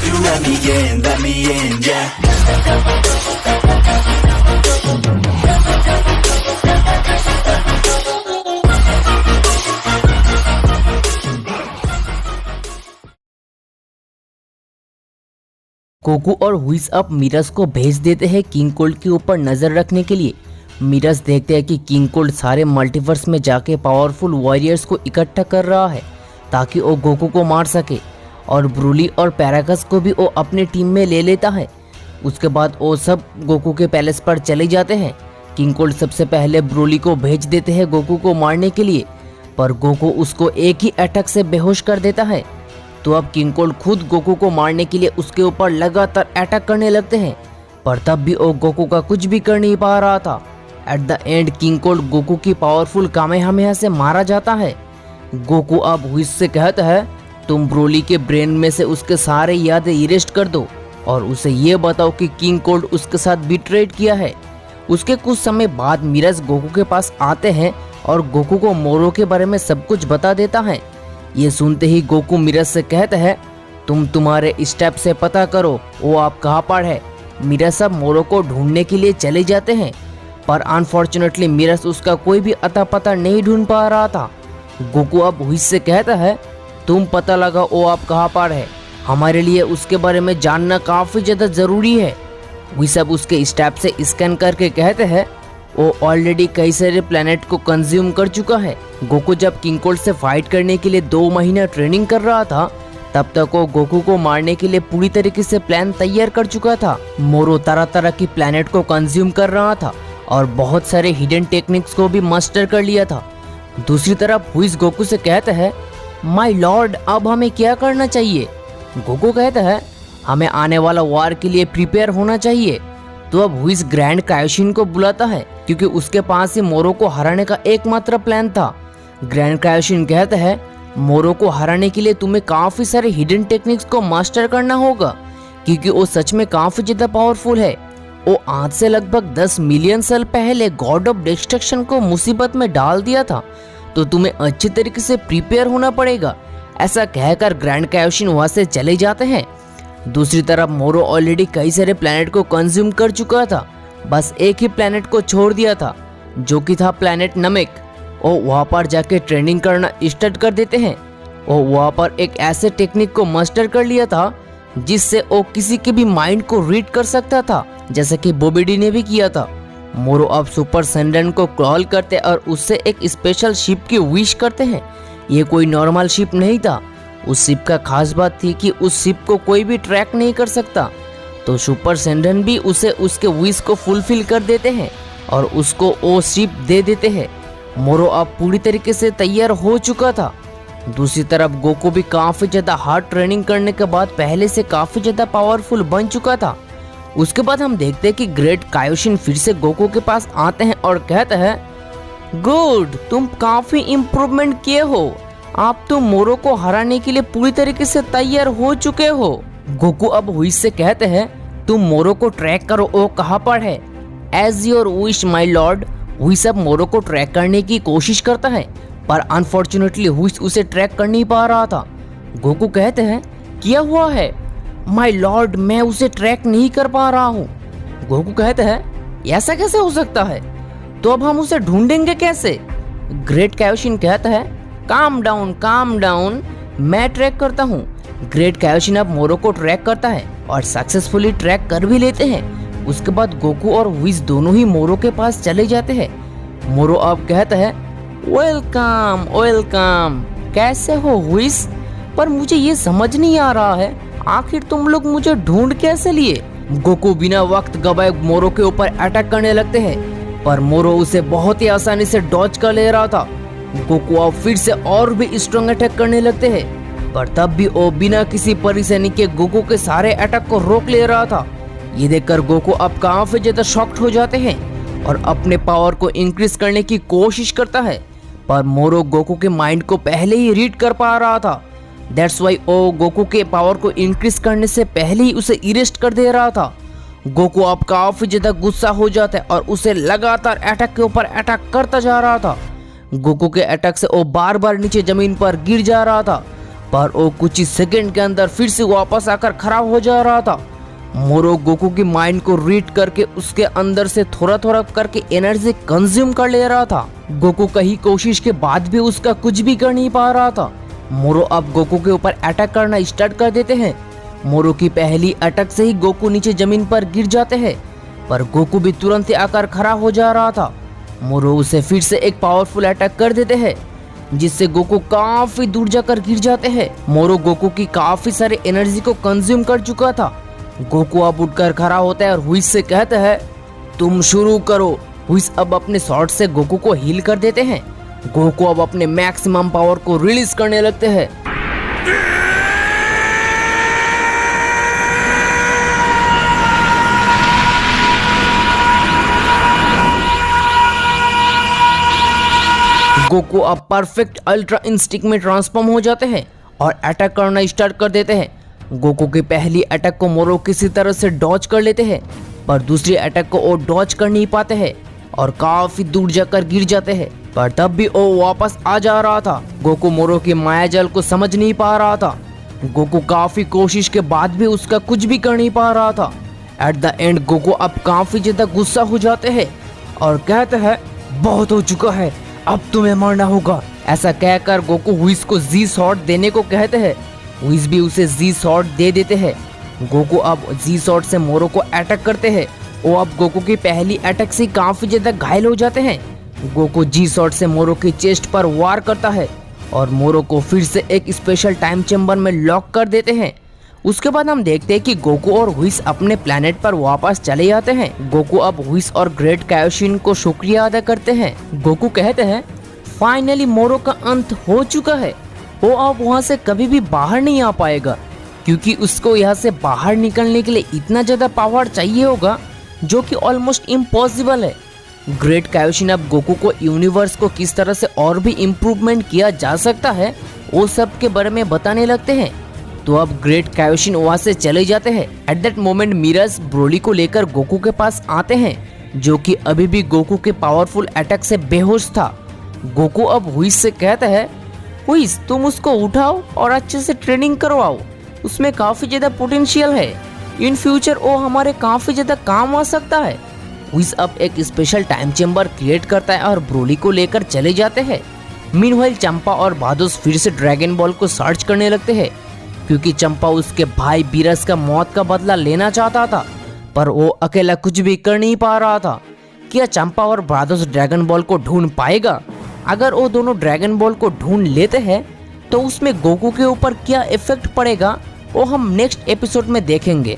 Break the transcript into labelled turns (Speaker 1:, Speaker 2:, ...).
Speaker 1: you let me in, yeah.
Speaker 2: Goku और हुइस अब मिराज को भेज देते हैं किंग कोल्ड के ऊपर नजर रखने के लिए। मिराज देखते हैं कि किंग कोल्ड सारे मल्टीवर्स में जाके पावरफुल वॉरियर्स को इकट्ठा कर रहा है ताकि वो गोकू को मार सके, और ब्रूली और पैरागस को भी वो अपने टीम में ले लेता है। उसके बाद वो सब गोकू के पैलेस पर चले जाते हैं। किंग कोल्ड सबसे पहले ब्रूली को भेज देते हैं गोकू को मारने के लिए, पर गोकू उसको एक ही अटैक से बेहोश कर देता है। तो अब किंग कोल्ड खुद गोकू को मारने के लिए उसके ऊपर लगातार अटैक करने लगते हैं, पर तब भी वो गोकू का कुछ भी कर नहीं पा रहा था। At the end king cold Goku की पावरफुल कामेहामेहा से मारा जाता है। गोकू अब हुइस से कहता है, तुम ब्रोली के ब्रेन में से उसके सारे यादें इरेस्ट कर दो और उसे ये बताओ कि किंग कोल्ड उसके साथ बिट्रेड किया है। उसके कुछ समय बाद मिराज गोकू के पास आते हैं और गोकू को मोरो के बारे में सब कुछ बता देता है। ये सुनते ही गोकू मिराज से कहता है, तुम तुम्हारे स्टेप से पता करो वो आप कहाँ पर है। मिराज सब मोरो को ढूंढने के लिए चले जाते हैं, पर अनफॉर्चुनेटली मिराज उसका कोई भी अता पता नहीं ढूंढ पा रहा था। गोकू अब हुइस से कहता है, तुम पता लगाओ वो आप कहाँ पर है, हमारे लिए उसके बारे में जानना काफ़ी ज़्यादा ज़रूरी है। हुइस अब उसके स्टेप से स्कैन करके कहते हैं, वो ऑलरेडी कई सारे प्लैनेट को कंज्यूम कर चुका है। गोकू जब किंग कोल्ड से फाइट करने के लिए 2 महीना ट्रेनिंग कर रहा था, तब तक वो गोकू को मारने के लिए पूरी तरीके से प्लान तैयार कर चुका था। मोरो तरह तरह की प्लैनेट को कंज्यूम कर रहा था और बहुत सारे हिडन टेक्निक्स को भी मास्टर कर लिया था। दूसरी तरफ हुइस गोकू से कहता है, माय लॉर्ड अब हमें क्या करना चाहिए। गोकू कहता है, हमें आने वाला वार के लिए प्रिपेयर होना चाहिए। तो अब हुइस ग्रैंड कायोशिन को बुलाता है क्योंकि उसके पास ही मोरो को हराने का एकमात्र प्लान था। ग्रैंड कायोशिन कहता है, मोरो को हराने के लिए तुम्हें काफी सारे हिडन टेक्निक्स को मास्टर करना होगा क्योंकि वो सच में काफी ज्यादा पावरफुल है। वो आज से लगभग 10 मिलियन साल पहले गॉड ऑफ डिस्ट्रक्शन को मुसीबत में डाल दिया था, तो तुम्हें अच्छी तरीके से प्रिपेयर होना पड़ेगा। ऐसा कहकर ग्रैंड कायोशिन वहां से चले जाते हैं। दूसरी तरफ मोरो ऑलरेडी कई सारे प्लैनेट को कंज्यूम कर चुका था, बस एक ही प्लैनेट को छोड़ दिया था जो कि था प्लैनेट नमेक। वो वहाँ पर जाके ट्रेनिंग करना स्टार्ट कर देते हैं। वो वहाँ पर एक ऐसे टेक्निक को मास्टर कर लिया था जिससे वो किसी के भी माइंड को रीड कर सकता था, जैसे कि बोबीडी ने भी किया था। मोरो अब सुपर सेंडन को क्रॉल करते और उससे एक स्पेशल शिप की विश करते हैं। ये कोई नॉर्मल शिप नहीं था। उस शिप का खास बात थी कि उस शिप को कोई भी ट्रैक नहीं कर सकता, तो सुपर सेंडन भी उसे उसके विश को फुलफिल कर देते हैं और उसको वो शिप दे देते हैं। मोरो अब पूरी तरीके से तैयार हो चुका था। दूसरी तरफ गोकू भी काफी ज्यादा हार्ड ट्रेनिंग करने के बाद पहले से काफी ज्यादा पावरफुल बन चुका था। उसके बाद हम देखते हैं कि ग्रेट कायोशिन फिर से गोकू के पास आते हैं और कहते हैं, गुड, तुम काफी इम्प्रूवमेंट किए हो, आप तो मोरो को हराने के लिए पूरी तरीके से तैयार हो चुके हो। गोकू अब हुइस से कहते हैं, तुम मोरो को ट्रैक करो, वो कहाँ पर है। As your wish my lord. हुइस अब मोरो को ट्रैक करने की कोशिश करता है, पर अनफॉर्चुनेटली हुइस उसे ट्रैक कर नहीं पा रहा था। गोकू कहते हैं, क्या हुआ है माय लॉर्ड, मैं उसे ट्रैक नहीं कर पा रहा हूँ। गोकू कहते हैं, ऐसा कैसे हो सकता है, तो अब हम उसे ढूंढेंगे कैसे। ग्रेट कायोशिन कहता है, काम डाउन, मैं ट्रैक करता हूँ। ग्रेट कायोशिन अब मोरो को ट्रैक करता है और सक्सेसफुली ट्रैक कर भी लेते हैं। उसके बाद गोकू और हुइस दोनों ही मोरो के पास चले जाते हैं। मोरो अब कहता है, वेलकम, कैसे हो हुइस, पर मुझे ये समझ नहीं आ रहा है आखिर तुम लोग मुझे ढूंढ कैसे लिए। गोकू बिना वक्त गवाए मोरो के ऊपर अटैक करने लगते हैं, पर मोरो उसे बहुत ही आसानी से डॉज कर ले रहा था। गोकू अब फिर से और भी स्ट्रॉन्ग अटैक करने लगते हैं, पर तब भी वो बिना किसी परेशानी के गोकू के सारे अटैक को रोक ले रहा था। ये देखकर गोकू अब काफी ज्यादा शॉक्ड हो जाते हैं और अपने पावर को इंक्रीज करने की कोशिश करता है, पर मोरो गोकू के माइंड को पहले ही रीड कर पा रहा था। दैट्स वाई वो गोकू के पावर को इंक्रीज करने से पहले ही उसे इरेस्ट कर दे रहा था। गोकू अब काफी ज्यादा गुस्सा हो जाता है और उसे लगातार अटैक के ऊपर अटैक करता जा रहा था। गोकू के अटैक से वो बार बार नीचे जमीन पर गिर जा रहा था, पर वो कुछ ही सेकंड के अंदर फिर से वापस आकर खड़ा हो जा रहा था। मोरो गोकू की माइंड को रीड करके उसके अंदर से थोड़ा थोड़ा करके एनर्जी कंज्यूम कर ले रहा था। गोकू कई कोशिश के बाद भी उसका कुछ भी कर नहीं पा रहा था। मोरो अब गोकू के ऊपर अटैक करना स्टार्ट कर देते हैं। मोरो की पहली अटैक से ही गोकू नीचे जमीन पर गिर जाते हैं, पर गोकू भी तुरंत ही आकर खड़ा हो जा रहा था। मोरो उसे फिर से एक पावरफुल अटैक कर देते हैं, जिससे गोकू काफी दूर जाकर गिर जाते हैं। मोरो गोकू की काफी सारी एनर्जी को कंज्यूम कर चुका था। गोकू अब उठकर खड़ा होता है और हुइस से कहता है, तुम शुरू करो। हुइस अब अपने शॉट से गोकू को हील कर देते हैं। गोकू अब अपने मैक्सिमम पावर को रिलीज करने लगते हैं। गोकू अब परफेक्ट अल्ट्रा इंस्टिंक्ट में ट्रांसफॉर्म हो जाते हैं और अटैक करना स्टार्ट कर देते हैं। गोकू की पहली अटैक को मोरो किसी तरह से डॉज कर लेते हैं, पर दूसरी अटैक को वो डॉज कर नहीं पाते हैं और काफी दूर जाकर गिर जाते हैं। पर तब भी वो वापस आ जा रहा था। गोकू मोरो की मायाजाल को समझ नहीं पा रहा था। गोकू काफी कोशिश के बाद भी उसका कुछ भी कर नहीं पा रहा था। एट द एंड गोकू अब काफी ज्यादा गुस्सा हो जाते हैं और कहते हैं, बहुत हो चुका है, अब तुम्हें मरना होगा। ऐसा कहकर गोकू हुइस को जी शॉट देने को कहते हैं। हुइस भी उसे जी शॉट दे देते हैं। गोकू अब जी शॉट से मोरो को अटैक करते हैं। वो अब गोकू की पहली अटैक से काफी ज्यादा घायल हो जाते हैं। गोकू जी शॉट से मोरो की चेस्ट पर वार करता है और मोरो को फिर से एक स्पेशल टाइम चेम्बर में लॉक कर देते हैं। उसके बाद हम देखते हैं कि गोकू और हुइस अपने प्लेनेट पर वापस चले जाते हैं। गोकू अब हुइस और ग्रेट कायोशिन को शुक्रिया अदा करते हैं। गोकू कहते हैं, फाइनली मोरो का अंत हो चुका है। वो अब वहाँ से कभी भी बाहर नहीं आ पाएगा, क्योंकि उसको यहाँ से बाहर निकलने के लिए इतना ज्यादा पावर चाहिए होगा जो कि ऑलमोस्ट इम्पॉसिबल है। ग्रेट कायोशिन अब गोकू को यूनिवर्स को किस तरह से और भी इम्प्रूवमेंट किया जा सकता है वो सब के बारे में बताने लगते हैं। तो अब ग्रेट कायोशिन वहाँ से चले जाते हैं। एट दैट मोमेंट मिराज ब्रोली को लेकर गोकू के पास आते हैं, जो कि अभी भी गोकू के पावरफुल अटैक से बेहोश था। गोकू अब हुइस से कहता है, हुइस तुम उसको उठाओ और अच्छे से ट्रेनिंग करवाओ, उसमें काफी ज्यादा पोटेंशियल है, इन फ्यूचर वो हमारे काफी ज्यादा काम आ सकता है। हुइस अब एक स्पेशल टाइम चेम्बर क्रिएट करता है और ब्रोली को लेकर चले जाते हैं। मीनवाइल चंपा और बादोस फिर से ड्रैगन बॉल को सर्च करने लगते हैं, क्योंकि चंपा उसके भाई बीरस का मौत का बदला लेना चाहता था, पर वो अकेला कुछ भी कर नहीं पा रहा था। क्या चंपा और बादोस ड्रैगन बॉल को ढूंढ पाएगा? अगर वो दोनों ड्रैगन बॉल को ढूंढ लेते हैं तो उसमें गोकू के ऊपर क्या इफेक्ट पड़ेगा वो हम नेक्स्ट एपिसोड में देखेंगे।